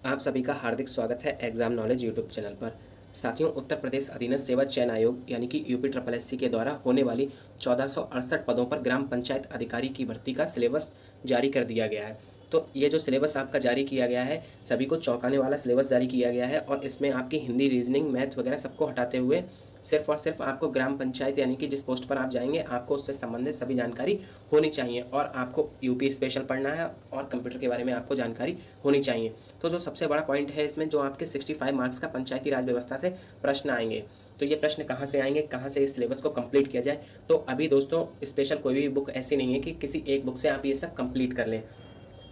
आप सभी का हार्दिक स्वागत है एग्जाम नॉलेज यूट्यूब चैनल पर। साथियों, उत्तर प्रदेश अधीनस्थ सेवा चयन आयोग यानी कि यूपी ट्रिपल एससी के द्वारा होने वाली 1468 पदों पर ग्राम पंचायत अधिकारी की भर्ती का सिलेबस जारी कर दिया गया है। तो ये जो सिलेबस आपका जारी किया गया है, सभी को चौंकाने वाला सिलेबस जारी किया गया है और इसमें आपकी हिंदी, रीजनिंग, मैथ वगैरह सबको हटाते हुए सिर्फ और सिर्फ आपको ग्राम पंचायत यानी कि जिस पोस्ट पर आप जाएंगे आपको उससे संबंधित सभी जानकारी होनी चाहिए और आपको यूपी स्पेशल पढ़ना है और कंप्यूटर के बारे में आपको जानकारी होनी चाहिए। तो जो सबसे बड़ा पॉइंट है इसमें, जो आपके 65 मार्क्स का पंचायती राज व्यवस्था से प्रश्न आएंगे, तो ये प्रश्न कहाँ से आएंगे, कहाँ से इस सिलेबस को कंप्लीट किया जाए। तो अभी दोस्तों स्पेशल कोई भी बुक ऐसी नहीं है कि किसी एक बुक से आप ये सब कंप्लीट कर लें।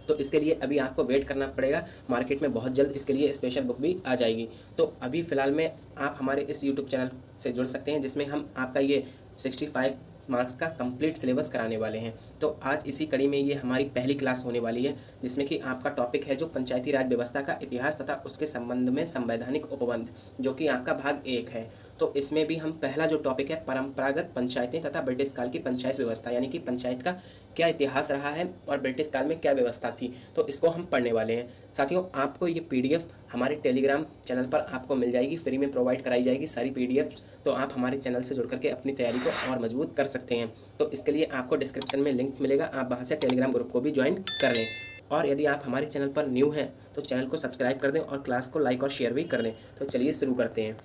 तो इसके लिए अभी आपको वेट करना पड़ेगा। मार्केट में बहुत जल्द इसके लिए स्पेशल बुक भी आ जाएगी। तो अभी फ़िलहाल में आप हमारे इस यूट्यूब चैनल से जुड़ सकते हैं जिसमें हम आपका ये 65 मार्क्स का कंप्लीट सिलेबस कराने वाले हैं। तो आज इसी कड़ी में ये हमारी पहली क्लास होने वाली है जिसमें कि आपका टॉपिक है जो पंचायती राज व्यवस्था का इतिहास तथा उसके संबंध में संवैधानिक उपबंध, जो कि आपका भाग 1 है। तो इसमें भी हम पहला जो टॉपिक है परंपरागत पंचायतें तथा ब्रिटिश काल की पंचायत व्यवस्था, यानी कि पंचायत का क्या इतिहास रहा है और ब्रिटिश काल में क्या व्यवस्था थी, तो इसको हम पढ़ने वाले हैं। साथियों, आपको ये पीडीएफ हमारे टेलीग्राम चैनल पर आपको मिल जाएगी, फ्री में प्रोवाइड कराई जाएगी सारी पीडीएफ। तो आप हमारे चैनल से जुड़ करके अपनी तैयारी को और मजबूत कर सकते हैं। तो इसके लिए आपको डिस्क्रिप्शन में लिंक मिलेगा, आप वहाँ से टेलीग्राम ग्रुप को भी ज्वाइन कर लें। और यदि आप हमारे चैनल पर न्यू हैं तो चैनल को सब्सक्राइब कर दें और क्लास को लाइक और शेयर भी कर दें। तो चलिए शुरू करते हैं।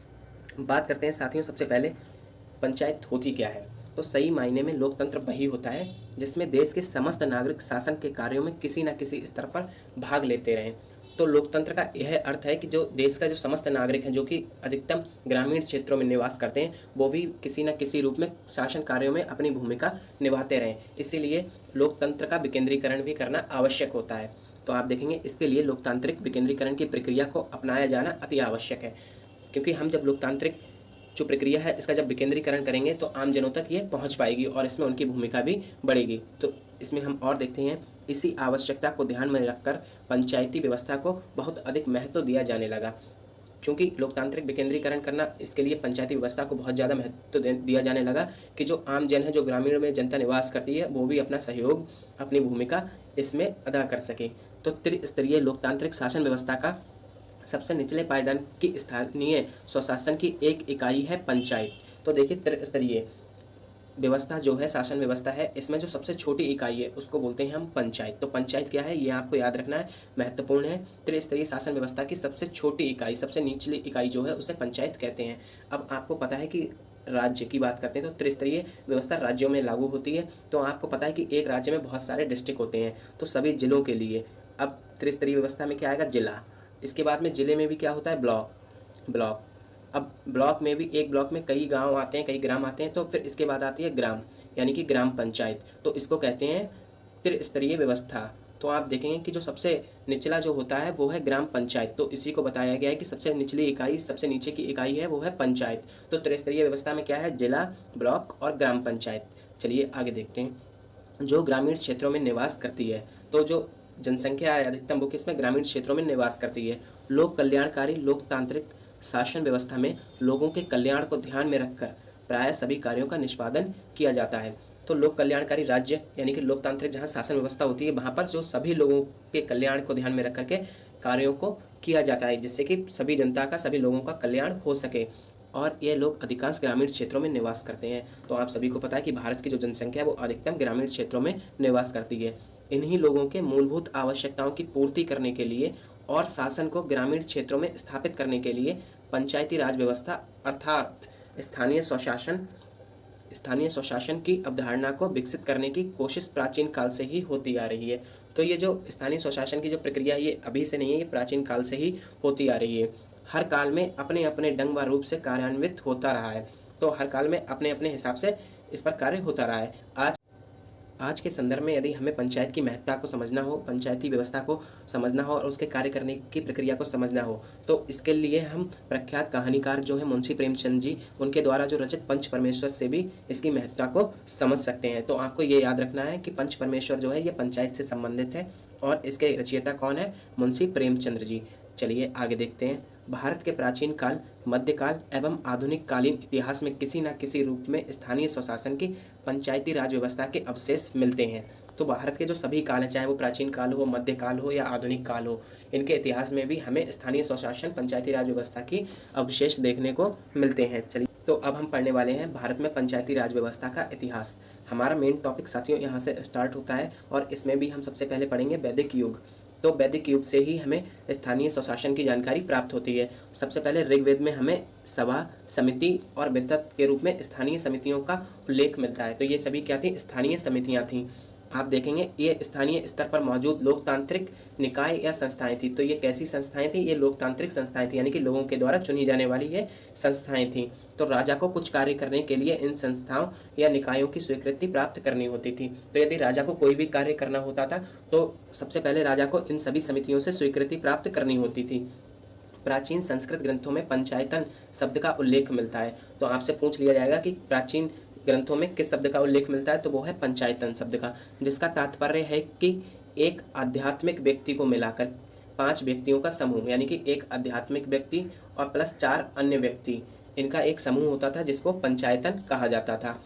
बात करते हैं साथियों, सबसे पहले पंचायत होती क्या है। तो सही मायने में लोकतंत्र वही होता है जिसमें देश के समस्त नागरिक शासन के कार्यों में किसी न किसी स्तर पर भाग लेते रहें। तो लोकतंत्र का यह अर्थ है कि जो देश का जो समस्त नागरिक हैं, जो कि अधिकतम ग्रामीण क्षेत्रों में निवास करते हैं, वो भी किसी न किसी रूप में शासन कार्यों में अपनी भूमिका निभाते रहें। इसीलिए लोकतंत्र का विकेंद्रीकरण भी करना आवश्यक होता है। तो आप देखेंगे इसके लिए लोकतांत्रिक विकेंद्रीकरण की प्रक्रिया को अपनाया जाना अति आवश्यक है, क्योंकि हम जब लोकतांत्रिक जो प्रक्रिया है इसका जब विकेंद्रीकरण करेंगे तो आम जनों तक ये पहुंच पाएगी और इसमें उनकी भूमिका भी बढ़ेगी। तो इसमें हम और देखते हैं, इसी आवश्यकता को ध्यान में रखकर पंचायती व्यवस्था को बहुत अधिक महत्व दिया जाने लगा। चूँकि लोकतांत्रिक विकेंद्रीकरण करना, इसके लिए पंचायती व्यवस्था को बहुत ज़्यादा महत्व दिया जाने लगा कि जो आम जन है, जो ग्रामीण में जनता निवास करती है, वो भी अपना सहयोग, अपनी भूमिका इसमें अदा कर सके। तो त्रिस्तरीय लोकतांत्रिक शासन व्यवस्था का सबसे निचले पायदान की स्थानीय स्वशासन की एक इकाई है पंचायत। तो देखिए, त्रिस्तरीय व्यवस्था जो है, शासन व्यवस्था है, इसमें जो सबसे छोटी इकाई है उसको बोलते हैं हम पंचायत। तो पंचायत क्या है ये आपको याद रखना है, महत्वपूर्ण है। त्रिस्तरीय शासन व्यवस्था की सबसे छोटी इकाई, सबसे निचली इकाई जो है उसे पंचायत कहते हैं। अब आपको पता है कि राज्य की बात करते हैं तो त्रिस्तरीय व्यवस्था राज्यों में लागू होती है। तो आपको पता है कि एक राज्य में बहुत सारे डिस्ट्रिक्ट होते हैं, तो सभी जिलों के लिए अब त्रिस्तरीय व्यवस्था में क्या आएगा, जिला। इसके बाद में जिले में भी क्या होता है, ब्लॉक। अब ब्लॉक में भी एक ब्लॉक में कई गांव आते हैं, कई ग्राम आते हैं। तो फिर इसके बाद आती है ग्राम, यानी कि ग्राम पंचायत। तो इसको कहते हैं त्रिस्तरीय व्यवस्था। तो आप देखेंगे कि जो सबसे निचला जो होता है वो है ग्राम पंचायत। तो इसी को बताया गया है कि सबसे निचली इकाई, सबसे नीचे की इकाई है वो है पंचायत। तो त्रिस्तरीय व्यवस्था में क्या है, जिला, ब्लॉक और ग्राम पंचायत। चलिए आगे देखते हैं। जो ग्रामीण क्षेत्रों में निवास करती है, तो जो जनसंख्या है अधिकतम वो किसमें, ग्रामीण क्षेत्रों में निवास करती है। लोक कल्याणकारी लोकतांत्रिक शासन व्यवस्था में लोगों के कल्याण को ध्यान में रखकर प्रायः सभी कार्यों का निष्पादन किया जाता है। तो लोक कल्याणकारी राज्य यानी कि लोकतांत्रिक जहाँ शासन व्यवस्था होती है, वहाँ पर जो सभी लोगों के कल्याण को ध्यान में रख करके कार्यों को किया जाता है, जिससे कि सभी जनता का, सभी लोगों का कल्याण हो सके। और ये लोग अधिकांश ग्रामीण क्षेत्रों में निवास करते हैं। तो आप सभी को पता है कि भारत की जो जनसंख्या है वो अधिकतम ग्रामीण क्षेत्रों में निवास करती है। इन्हीं लोगों के मूलभूत आवश्यकताओं की पूर्ति करने के लिए और शासन को ग्रामीण क्षेत्रों में स्थापित करने के लिए पंचायती राज व्यवस्था अर्थात स्थानीय स्वशासन की अवधारणा को विकसित करने की कोशिश प्राचीन काल से ही होती आ रही है। तो ये जो स्थानीय स्वशासन की जो प्रक्रिया है ये अभी से नहीं है, ये प्राचीन काल से ही होती आ रही है। हर काल में अपने अपने ढंग व रूप से कार्यान्वित होता रहा है। तो हर काल में अपने अपने हिसाब से इस पर कार्य होता रहा है। आज के संदर्भ में यदि हमें पंचायत की महत्ता को समझना हो, पंचायती व्यवस्था को समझना हो और उसके कार्य करने की प्रक्रिया को समझना हो, तो इसके लिए हम प्रख्यात कहानीकार जो है मुंशी प्रेमचंद जी, उनके द्वारा जो रचित पंच परमेश्वर से भी इसकी महत्ता को समझ सकते हैं। तो आपको ये याद रखना है कि पंच परमेश्वर जो है ये पंचायत से संबंधित है और इसके रचयिता कौन है, मुंशी प्रेमचंद्र जी। चलिए आगे देखते हैं। भारत के प्राचीन काल, मध्यकाल एवं आधुनिक कालीन इतिहास में किसी न किसी रूप में स्थानीय स्वशासन की पंचायती राज व्यवस्था के अवशेष मिलते हैं। तो भारत के जो सभी काल हैं, चाहे वो प्राचीन काल हो, मध्यकाल हो या आधुनिक काल हो, इनके इतिहास में भी हमें स्थानीय स्वशासन पंचायती राज व्यवस्था की अवशेष देखने को मिलते हैं। चलिए, तो अब हम पढ़ने वाले हैं भारत में पंचायती राज व्यवस्था का इतिहास। हमारा मेन टॉपिक साथियों यहाँ से स्टार्ट होता है और इसमें भी हम सबसे पहले पढ़ेंगे वैदिक युग। तो वैदिक युग से ही हमें स्थानीय स्वशासन की जानकारी प्राप्त होती है। सबसे पहले ऋग्वेद में हमें सभा, समिति और वित्त के रूप में स्थानीय समितियों का उल्लेख मिलता है। तो ये सभी क्या थी? स्थानीय समितियाँ थीं। आप देखेंगे ये स्थानीय स्तर पर मौजूद लोकतांत्रिक निकाय या संस्थाएं थी। तो ये कैसी संस्थाएं थी? ये लोकतांत्रिक संस्थाएं थी, यानी कि लोगों के द्वारा चुनी जाने वाली ये संस्थाएं थी। तो राजा को कुछ कार्य करने के लिए इन संस्थाओं या निकायों की स्वीकृति प्राप्त करनी होती थी। तो यदि राजा को कोई भी कार्य करना होता था तो सबसे पहले राजा को इन सभी समितियों से स्वीकृति प्राप्त करनी होती थी। प्राचीन संस्कृत ग्रंथों में पंचायतन शब्द का उल्लेख मिलता है। तो आपसे पूछ लिया जाएगा कि प्राचीन ग्रंथों में किस शब्द का उल्लेख मिलता है, तो वो है पंचायतन शब्द का, जिसका तात्पर्य है कि एक आध्यात्मिक व्यक्ति को मिलाकर 5 व्यक्तियों का समूह, यानी कि एक आध्यात्मिक व्यक्ति और प्लस 4 अन्य व्यक्ति, इनका एक समूह होता था जिसको पंचायतन कहा जाता था।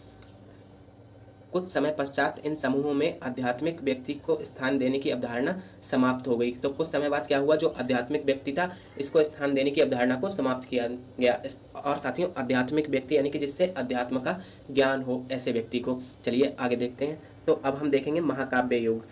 कुछ समय पश्चात इन समूहों में आध्यात्मिक व्यक्ति को स्थान देने की अवधारणा समाप्त हो गई। तो कुछ समय बाद क्या हुआ? जो आध्यात्मिक व्यक्ति था इसको स्थान देने की अवधारणा को समाप्त किया गया। और साथियों, आध्यात्मिक व्यक्ति यानी कि जिससे अध्यात्म का ज्ञान हो, ऐसे व्यक्ति को। चलिए आगे देखते हैं। तो अब हम देखेंगे महाकाव्य युग।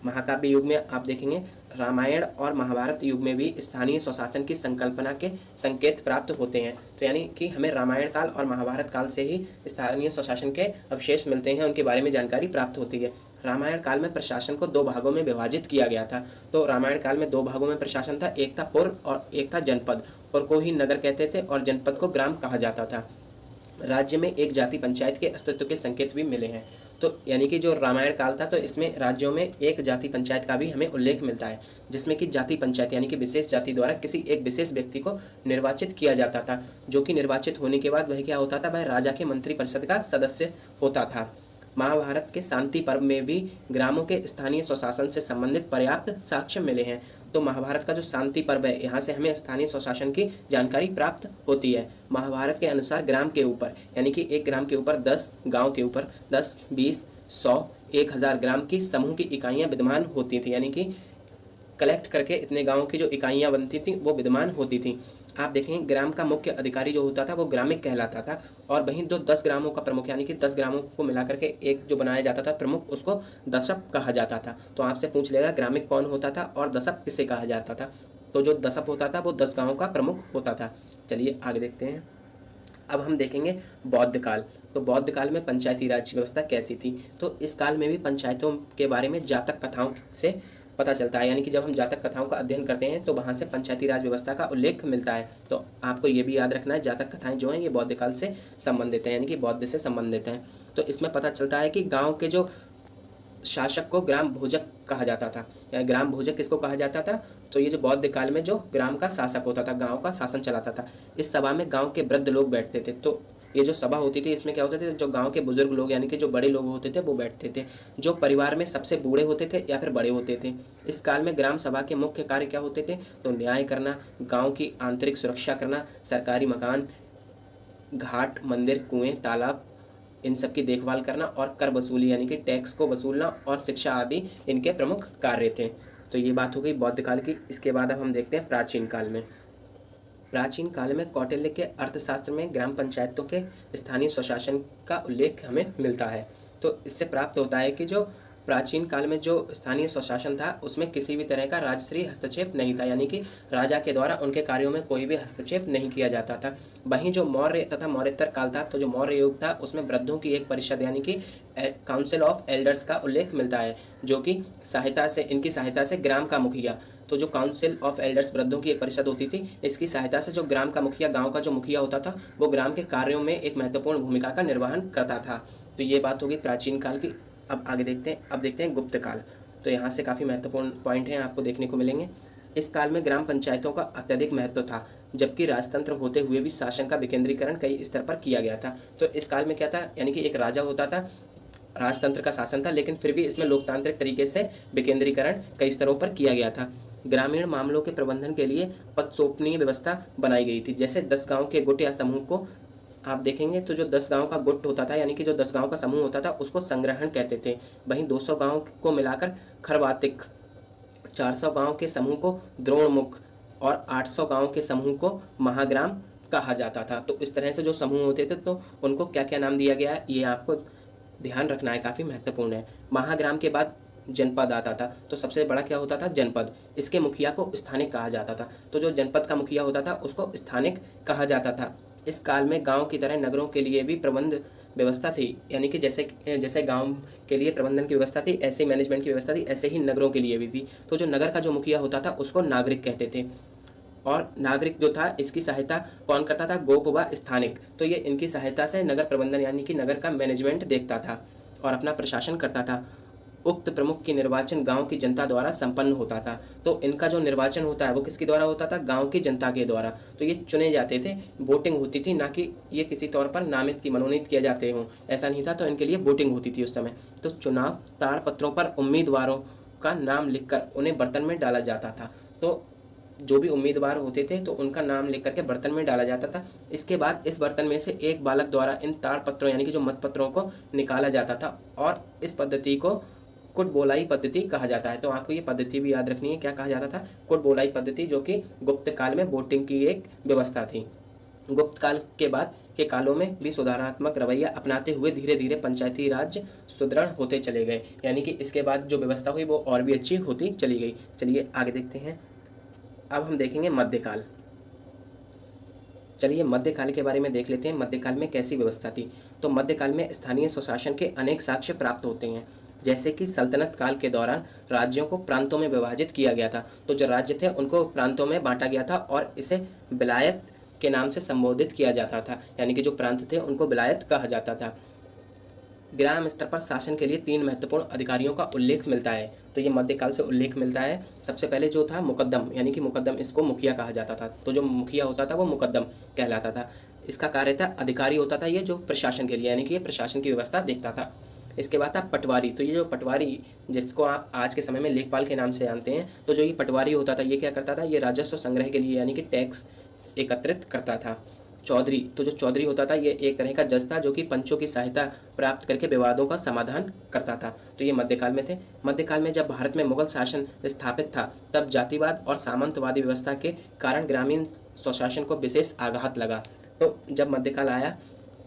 महाकाव्य युग में आप देखेंगे रामायण और महाभारत युग में भी स्थानीय स्वशासन की संकल्पना के संकेत प्राप्त होते हैं। तो यानी कि हमें रामायण काल और महाभारत काल से ही स्थानीय स्वशासन के अवशेष मिलते हैं, उनके बारे में जानकारी प्राप्त होती है। रामायण काल में प्रशासन को 2 भागों में विभाजित किया गया था। तो रामायण काल में 2 भागों में प्रशासन था, एक था पुर और एक था जनपद। पुर को ही नगर कहते थे और जनपद को ग्राम कहा जाता था। राज्य में एक जाति पंचायत के अस्तित्व के संकेत भी मिले हैं। तो यानी कि जो रामायण काल था तो इसमें राज्यों में एक जाति पंचायत का भी हमें उल्लेख मिलता है, जिसमें कि जाति पंचायत यानी कि विशेष जाति द्वारा किसी एक विशेष व्यक्ति को निर्वाचित किया जाता था, जो कि निर्वाचित होने के बाद वह क्या होता था? वह राजा के मंत्रिपरिषद का सदस्य होता था। महाभारत के शांति पर्व में भी ग्रामों के स्थानीय स्वशासन से संबंधित पर्याप्त साक्ष्य मिले हैं। तो महाभारत का जो शांति पर्व है, यहाँ से हमें स्थानीय स्वशासन की जानकारी प्राप्त होती है। महाभारत के अनुसार ग्राम के ऊपर, यानी कि एक ग्राम के ऊपर 10, गांव के ऊपर 10, 20, 100, 1000 ग्राम की समूह की इकाइयां विद्यमान होती थी, यानी कि कलेक्ट करके इतने गाँव की जो इकाइयां बनती थी वो विद्यमान होती थी। आप देखेंगे ग्राम का मुख्य अधिकारी जो होता था वो ग्रामिक कहलाता था, और वहीं जो 10 ग्रामों का प्रमुख, यानी कि 10 ग्रामों को मिलाकर के एक जो बनाया जाता था प्रमुख, उसको दशप कहा जाता था। तो आपसे पूछ लेगा ग्रामिक कौन होता था और दशप किसे कहा जाता था? तो जो दशप होता था वो 10 गाँवों का प्रमुख होता था। चलिए आगे देखते हैं। अब हम देखेंगे बौद्ध काल। तो बौद्ध काल में पंचायती राज व्यवस्था कैसी थी? तो इस काल में भी पंचायतों के बारे में जातक कथाओं से पता चलता है, यानी कि जब हम जातक कथाओं का अध्ययन करते हैं तो वहाँ से पंचायती राज व्यवस्था का उल्लेख मिलता है। तो आपको ये भी याद रखना है, जातक कथाएं जो हैं ये बौद्ध काल से संबंधित हैं, यानी कि बौद्ध से संबंधित हैं। तो इसमें पता चलता है कि गाँव के जो शासक को ग्राम भोजक कहा जाता था। या ग्राम भोजक किसको कहा जाता था? तो ये जो बौद्ध काल में जो ग्राम का शासक होता था, गांव का शासन चलाता था, इस सभा में गांव के वृद्ध लोग बैठते थे। तो ये जो सभा होती थी इसमें क्या होते थे? जो गांव के बुजुर्ग लोग यानी कि जो बड़े लोग होते थे वो बैठते थे, जो परिवार में सबसे बूढ़े होते थे या फिर बड़े होते थे। इस काल में ग्राम सभा के मुख्य कार्य क्या होते थे? तो न्याय करना, गाँव की आंतरिक सुरक्षा करना, सरकारी मकान, घाट, मंदिर, कुएं, तालाब, इन सब की देखभाल करना, और कर वसूली यानी कि टैक्स को वसूलना, और शिक्षा आदि इनके प्रमुख कार्य थे। तो ये बात हो गई बौद्ध काल की। इसके बाद अब हम देखते हैं प्राचीन काल में। प्राचीन काल में कौटिल्य के अर्थशास्त्र में ग्राम पंचायतों के स्थानीय स्वशासन का उल्लेख हमें मिलता है। तो इससे प्राप्त होता है कि जो प्राचीन काल में जो स्थानीय स्वशासन था उसमें किसी भी तरह का राजश्री हस्तक्षेप नहीं था, यानी कि राजा के द्वारा उनके कार्यों में कोई भी हस्तक्षेप नहीं किया जाता था। वहीं जो मौर्य तथा मौर्योत्तर काल था, तो जो मौर्य युग था उसमें वृद्धों की एक परिषद यानी कि काउंसिल ऑफ एल्डर्स का उल्लेख मिलता है, जो कि इनकी सहायता से ग्राम का मुखिया, तो जो काउंसिल ऑफ एल्डर्स वृद्धों की एक परिषद होती थी, इसकी सहायता से जो ग्राम का मुखिया, गांव का जो मुखिया होता था, वो ग्राम के कार्यों में एक महत्वपूर्ण भूमिका का निर्वहन करता था। तो ये बात होगी प्राचीन काल की। अब आगे देखते हैं। अब देखते हैं गुप्त काल। तो यहाँ से काफ़ी महत्वपूर्ण पॉइंट हैं आपको देखने को मिलेंगे। इस काल में ग्राम पंचायतों का अत्यधिक महत्व था, जबकि राजतंत्र होते हुए भी शासन का विकेंद्रीकरण कई स्तर पर किया गया था। तो इस काल में क्या था? यानी कि एक राजा होता था, राजतंत्र का शासन था, लेकिन फिर भी इसमें लोकतांत्रिक तरीके से विकेंद्रीकरण कई स्तरों पर किया गया था। ग्रामीण मामलों के प्रबंधन के लिए पदसोपनीय व्यवस्था बनाई गई थी। जैसे 10 गाँव के गुट या समूह को आप देखेंगे तो जो 10 गाँव का गुट होता था, यानी कि जो 10 गाँव का समूह होता था, उसको संग्रहण कहते थे। वहीं 200 गाँव को मिलाकर खरवातिक, 400 गाँव के समूह को द्रोणमुख और 800 गाँव के समूह को महाग्राम कहा जाता था। तो इस तरह से जो समूह होते थे तो उनको क्या क्या नाम दिया गया है, ये आपको ध्यान रखना है, काफ़ी महत्वपूर्ण है। महाग्राम के बाद जनपद आता था। तो सबसे बड़ा क्या होता था, जनपद। इसके मुखिया को स्थानिक कहा जाता था। तो जो जनपद का मुखिया होता था उसको स्थानिक कहा जाता था। इस काल में गांव की तरह नगरों के लिए भी प्रबंध व्यवस्था थी, यानी कि जैसे जैसे गांव के लिए प्रबंधन की व्यवस्था थी, ऐसे मैनेजमेंट की व्यवस्था थी, ऐसे ही नगरों के लिए भी थी। तो जो नगर का जो मुखिया होता था उसको नागरिक कहते थे। और नागरिक जो था इसकी सहायता कौन करता था, गोप व स्थानिक। तो ये इनकी सहायता से नगर प्रबंधन यानी कि नगर का मैनेजमेंट देखता था और अपना प्रशासन करता था। उक्त प्रमुख की निर्वाचन गांव की जनता द्वारा संपन्न होता था। तो इनका जो निर्वाचन होता है वो किसके द्वारा होता था, गांव की जनता के द्वारा। तो ये चुने जाते थे, वोटिंग होती थी, ना कि ये किसी तौर पर नामित की मनोनीत किए जाते हों, ऐसा नहीं था। तो इनके लिए वोटिंग होती थी उस समय। तो चुनाव ताड़पत्रों पर उम्मीदवारों का नाम लिखकर उन्हें बर्तन में डाला जाता था। तो जो भी उम्मीदवार होते थे तो उनका नाम लिख करके बर्तन में डाला जाता था। इसके बाद इस बर्तन में से एक बालक द्वारा इन ताड़पत्रों यानी कि जो मतपत्रों को निकाला जाता था और इस पद्धति को कुटबोलाई पद्धति कहा जाता है। तो आपको ये पद्धति भी याद रखनी है, क्या कहा जाता था, कुटबोलाई पद्धति, जो कि गुप्त काल में वोटिंग की एक व्यवस्था थी। गुप्त काल के बाद के कालों में भी सुधारात्मक रवैया अपनाते हुए धीरे धीरे पंचायती राज सुदृढ़ होते चले गए, यानी कि इसके बाद जो व्यवस्था हुई वो और भी अच्छी होती चली गई। चलिए आगे देखते हैं। अब हम देखेंगे मध्यकाल। चलिए मध्यकाल के बारे में देख लेते हैं, मध्यकाल में कैसी व्यवस्था थी। तो मध्यकाल में स्थानीय स्वशासन के अनेक साक्ष्य प्राप्त होते हैं। जैसे कि सल्तनत काल के दौरान राज्यों को प्रांतों में विभाजित किया गया था। तो जो राज्य थे उनको प्रांतों में बांटा गया था और इसे विलायत के नाम से संबोधित किया जाता था, यानी कि जो प्रांत थे उनको विलायत कहा जाता था। ग्राम स्तर पर शासन के लिए 3 महत्वपूर्ण अधिकारियों का उल्लेख मिलता है। तो ये मध्यकाल से उल्लेख मिलता है। सबसे पहले जो था मुकद्दम, यानी कि मुकद्दम, इसको मुखिया कहा जाता था। तो जो मुखिया होता था वो मुकद्दम कहलाता था। इसका कार्य था, अधिकारी होता था ये जो प्रशासन के लिए, यानी कि ये प्रशासन की व्यवस्था देखता था। इसके बाद था पटवारी। तो ये जो पटवारी, जिसको आप आज के समय में लेखपाल के नाम से जानते हैं, तो जो ये पटवारी होता था ये क्या करता था, ये राजस्व संग्रह के लिए यानी कि टैक्स एकत्रित करता था। चौधरी, तो जो चौधरी होता था ये एक तरह का जज था जो कि पंचों की सहायता प्राप्त करके विवादों का समाधान करता था। तो ये मध्यकाल में थे। मध्यकाल में जब भारत में मुगल शासन स्थापित था तब जातिवाद और सामंतवादी व्यवस्था के कारण ग्रामीण स्वशासन को विशेष आघात लगा। तो जब मध्यकाल आया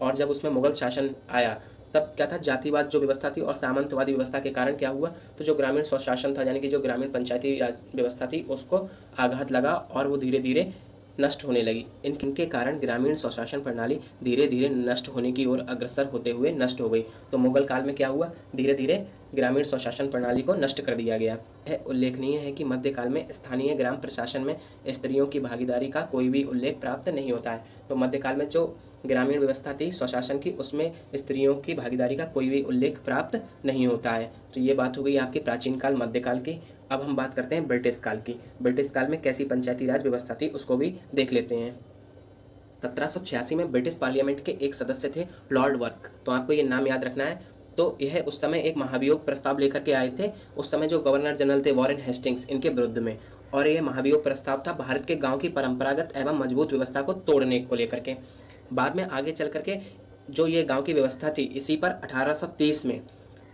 और जब उसमें मुगल शासन आया तब क्या था, जातिवाद जो व्यवस्था थी और सामंतवादी व्यवस्था के कारण क्या हुआ, तो जो ग्रामीण स्वशासन था यानी कि जो ग्रामीण पंचायती राज व्यवस्था थी उसको आघात लगा और वो धीरे धीरे नष्ट होने लगी। इनके कारण ग्रामीण स्वशासन प्रणाली धीरे धीरे नष्ट होने की ओर अग्रसर होते हुए नष्ट हो गई। तो मुगल काल में क्या हुआ, धीरे धीरे ग्रामीण स्वशासन प्रणाली को नष्ट कर दिया गया। यह उल्लेखनीय है कि मध्यकाल में स्थानीय ग्राम प्रशासन में स्त्रियों की भागीदारी का कोई भी उल्लेख प्राप्त नहीं होता है। तो मध्यकाल में जो ग्रामीण व्यवस्था थी स्वशासन की, उसमें स्त्रियों की भागीदारी का कोई भी उल्लेख प्राप्त नहीं होता है। तो ये बात हो गई आपकी प्राचीन काल मध्यकाल की। अब हम बात करते हैं ब्रिटिश काल की। ब्रिटिश काल में कैसी पंचायती राज व्यवस्था थी उसको भी देख लेते हैं। 1786 में ब्रिटिश पार्लियामेंट के एक सदस्य थे लॉर्ड वर्क। तो आपको ये नाम याद रखना है। तो यह उस समय एक महाभियोग प्रस्ताव लेकर के आए थे। उस समय जो गवर्नर जनरल थे वॉरेन हेस्टिंग्स, इनके विरुद्ध में। और यह महाभियोग प्रस्ताव था भारत के गांव की परंपरागत एवं मजबूत व्यवस्था को तोड़ने को लेकर के। बाद में आगे चल करके जो ये गांव की व्यवस्था थी, इसी पर 1830 में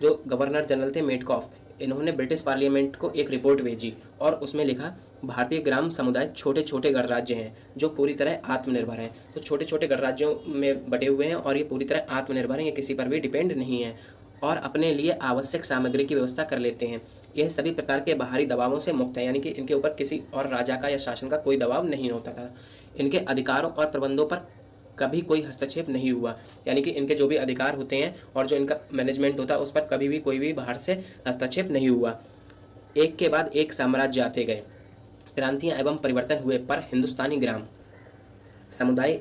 जो गवर्नर जनरल थे मेटकॉफ, इन्होंने ब्रिटिश पार्लियामेंट को एक रिपोर्ट भेजी और उसमें लिखा, भारतीय ग्राम समुदाय छोटे छोटे गणराज्य हैं जो पूरी तरह आत्मनिर्भर हैं। तो छोटे छोटे गणराज्यों में बटे हुए हैं और ये पूरी तरह आत्मनिर्भर हैं, ये किसी पर भी डिपेंड नहीं है और अपने लिए आवश्यक सामग्री की व्यवस्था कर लेते हैं। यह सभी प्रकार के बाहरी दबावों से मुक्त है, यानी कि इनके ऊपर किसी और राजा का या शासन का कोई दबाव नहीं होता था। इनके अधिकारों और प्रबंधों पर कभी कोई हस्तक्षेप नहीं हुआ, यानी कि इनके जो भी अधिकार होते हैं और जो इनका मैनेजमेंट होता है उस पर कभी भी कोई भी बाहर से हस्तक्षेप नहीं हुआ। एक के बाद एक साम्राज्य आते गए, क्रांतियां एवं परिवर्तन हुए, पर हिंदुस्तानी ग्राम समुदाय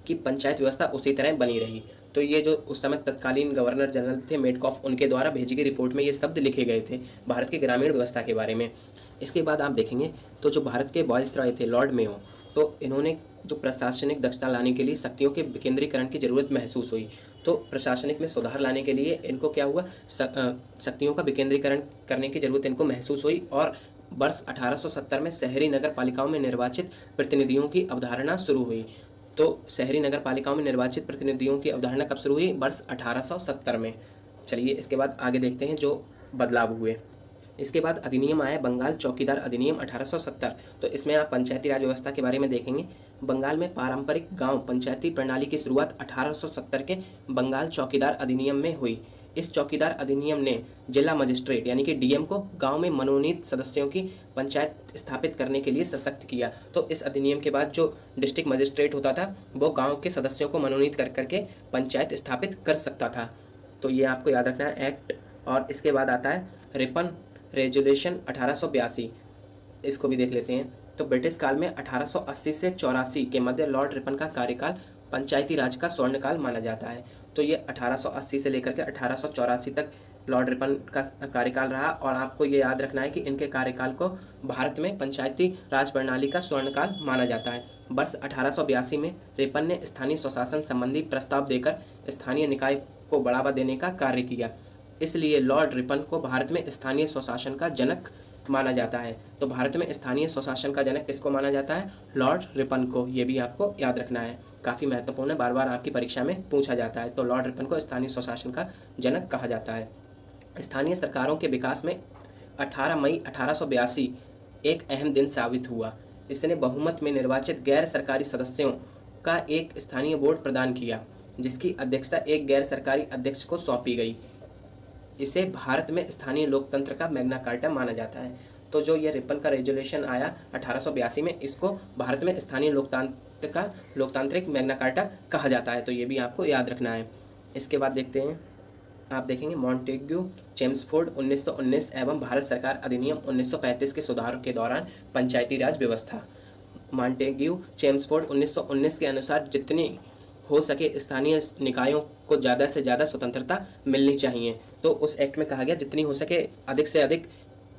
की पंचायत व्यवस्था उसी तरह बनी रही। तो ये जो उस समय तत्कालीन गवर्नर जनरल थे मेटकॉफ, उनके द्वारा भेजी गई रिपोर्ट में ये शब्द लिखे गए थे भारत की ग्रामीण व्यवस्था के बारे में। इसके बाद आप देखेंगे तो जो भारत के वायसरॉय थे लॉर्ड मेयो, तो इन्होंने जो प्रशासनिक दक्षता लाने के लिए शक्तियों के विकेंद्रीकरण की जरूरत महसूस हुई। तो प्रशासनिक में सुधार लाने के लिए इनको क्या हुआ, शक्तियों का विकेंद्रीकरण करने की जरूरत इनको महसूस हुई और वर्ष 1870 में शहरी नगर पालिकाओं में निर्वाचित प्रतिनिधियों की अवधारणा शुरू हुई। तो शहरी नगर पालिकाओं में निर्वाचित प्रतिनिधियों की अवधारणा कब शुरू हुई? वर्ष 1870 में। चलिए इसके बाद आगे देखते हैं जो बदलाव हुए। इसके बाद अधिनियम आया बंगाल चौकीदार अधिनियम 1870। तो इसमें आप पंचायती राज व्यवस्था के बारे में देखेंगे। बंगाल में पारंपरिक गांव पंचायती प्रणाली की शुरुआत 1870 के बंगाल चौकीदार अधिनियम में हुई। इस चौकीदार अधिनियम ने जिला मजिस्ट्रेट यानी कि डीएम को गांव में मनोनीत सदस्यों की पंचायत स्थापित करने के लिए सशक्त किया। तो इस अधिनियम के बाद जो डिस्ट्रिक्ट मजिस्ट्रेट होता था वो गांव के सदस्यों को मनोनीत कर करके पंचायत स्थापित कर सकता था। तो ये आपको याद रखना है एक्ट। और इसके बाद आता है रिपन रेजुलेशन 1882। इसको भी देख लेते हैं। तो ब्रिटिश काल में 1880 से 84 के मध्य लॉर्ड रिपन का कार्यकाल पंचायती राज का स्वर्णकाल माना जाता है। तो ये 1880 से लेकर के 1884 तक लॉर्ड रिपन का कार्यकाल रहा। और आपको ये याद रखना है कि इनके कार्यकाल को भारत में पंचायती राज प्रणाली का स्वर्णकाल माना जाता है। वर्ष 1882 में रिपन ने स्थानीय स्वशासन संबंधी प्रस्ताव देकर स्थानीय निकाय को बढ़ावा देने का कार्य किया। इसलिए लॉर्ड रिपन को भारत में स्थानीय स्वशासन का जनक माना जाता है। तो भारत में स्थानीय स्वशासन का जनक किसको माना जाता है? लॉर्ड रिपन को। ये भी आपको याद रखना है, काफ़ी महत्वपूर्ण है, बार बार आपकी परीक्षा में पूछा जाता है। तो लॉर्ड रिपन को स्थानीय स्वशासन का जनक कहा जाता है। स्थानीय सरकारों के विकास में 18 मई 1882 एक अहम दिन साबित हुआ। इसने बहुमत में निर्वाचित गैर सरकारी सदस्यों का एक स्थानीय बोर्ड प्रदान किया, जिसकी अध्यक्षता एक गैर सरकारी अध्यक्ष को सौंपी गई। इसे भारत में स्थानीय लोकतंत्र का मैग्ना कार्टा माना जाता है। तो जो ये रिपन का रेजुलेशन आया 1882 में, इसको भारत में स्थानीय लोकतंत्र का लोकतांत्रिक मैग्ना कार्टा कहा जाता है। तो ये भी आपको याद रखना है। इसके बाद देखते हैं, आप देखेंगे मॉन्टेग्यू चेम्सफोर्ड 1919 एवं भारत सरकार अधिनियम 1935 के सुधार के दौरान पंचायती राज व्यवस्था। मॉन्टेग्यू चेम्सफोर्ड 1919 के अनुसार जितनी हो सके स्थानीय निकायों को ज़्यादा से ज़्यादा स्वतंत्रता मिलनी चाहिए। तो उस एक्ट में कहा गया जितनी हो सके अधिक से अधिक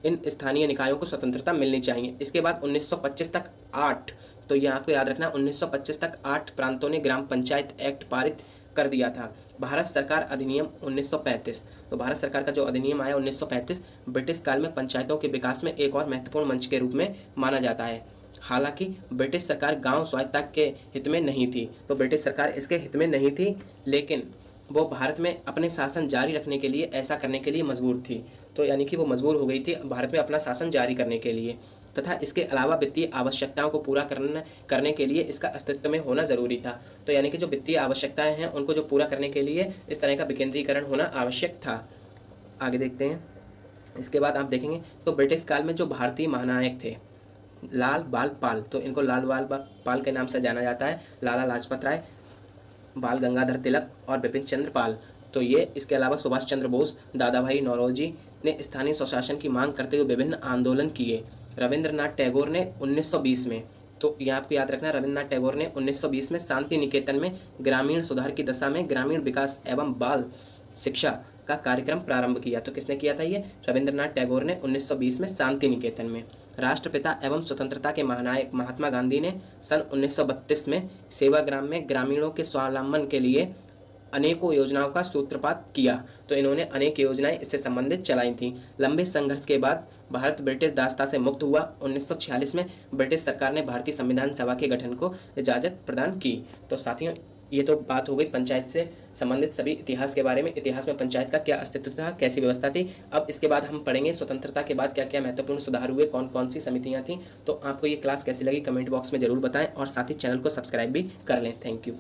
इन स्थानीय निकायों को स्वतंत्रता मिलनी चाहिए। इसके बाद 1925 तक 8, तो ये आपको याद रखना, 1925 तक 8 प्रांतों ने ग्राम पंचायत एक्ट पारित कर दिया था। भारत सरकार अधिनियम 1935। तो भारत सरकार का जो अधिनियम आया 1935 ब्रिटिश काल में पंचायतों के विकास में एक और महत्वपूर्ण मंच के रूप में माना जाता है। हालांकि ब्रिटिश सरकार गांव स्वायत्तता के हित में नहीं थी। तो ब्रिटिश सरकार इसके हित में नहीं थी, लेकिन वो भारत में अपने शासन जारी रखने के लिए ऐसा करने के लिए मजबूर थी। तो यानी कि वो मजबूर हो गई थी भारत में अपना शासन जारी करने के लिए, तथा इसके अलावा वित्तीय आवश्यकताओं को पूरा करने के लिए इसका अस्तित्व में होना ज़रूरी था। तो यानी कि जो वित्तीय आवश्यकताएं हैं उनको जो पूरा करने के लिए इस तरह का विकेंद्रीकरण होना आवश्यक था। आगे देखते हैं। इसके बाद आप देखेंगे तो ब्रिटिश काल में जो भारतीय महानायक थे लाल बाल पाल, तो इनको लाल बाल पाल के नाम से जाना जाता है। लाला लाजपत राय, बाल गंगाधर तिलक और बिपिन चंद्र पाल। तो ये इसके अलावा सुभाष चंद्र बोस, दादा भाई नौरोजी ने स्थानीय स्वशासन की मांग करते हुए विभिन्न आंदोलन किए। रविंद्रनाथ टैगोर ने 1920 में, तो ये आपको याद रखना, रविंद्रनाथ टैगोर ने 1920 में शांति निकेतन में ग्रामीण सुधार की दशा में ग्रामीण विकास एवं बाल शिक्षा का कार्यक्रम प्रारंभ किया। तो किसने किया था ये? रविंद्रनाथ टैगोर ने 1920 में शांति निकेतन में। राष्ट्रपिता एवं स्वतंत्रता के महानायक महात्मा गांधी ने सन 1932 में सेवाग्राम में ग्रामीणों के स्वावलंबन के लिए अनेकों योजनाओं का सूत्रपात किया। तो इन्होंने अनेक योजनाएं इससे संबंधित चलाई थीं। लंबे संघर्ष के बाद भारत ब्रिटिश दासता से मुक्त हुआ। 1946 में ब्रिटिश सरकार ने भारतीय संविधान सभा के गठन को इजाज़त प्रदान की। तो साथियों, ये तो बात हो गई पंचायत से संबंधित सभी इतिहास के बारे में। इतिहास में पंचायत का क्या अस्तित्व था, कैसी व्यवस्था थी। अब इसके बाद हम पढ़ेंगे स्वतंत्रता के बाद क्या क्या महत्वपूर्ण सुधार हुए, कौन कौन सी समितियां थीं। तो आपको ये क्लास कैसी लगी कमेंट बॉक्स में जरूर बताएं और साथ ही चैनल को सब्सक्राइब भी कर लें। Thank you.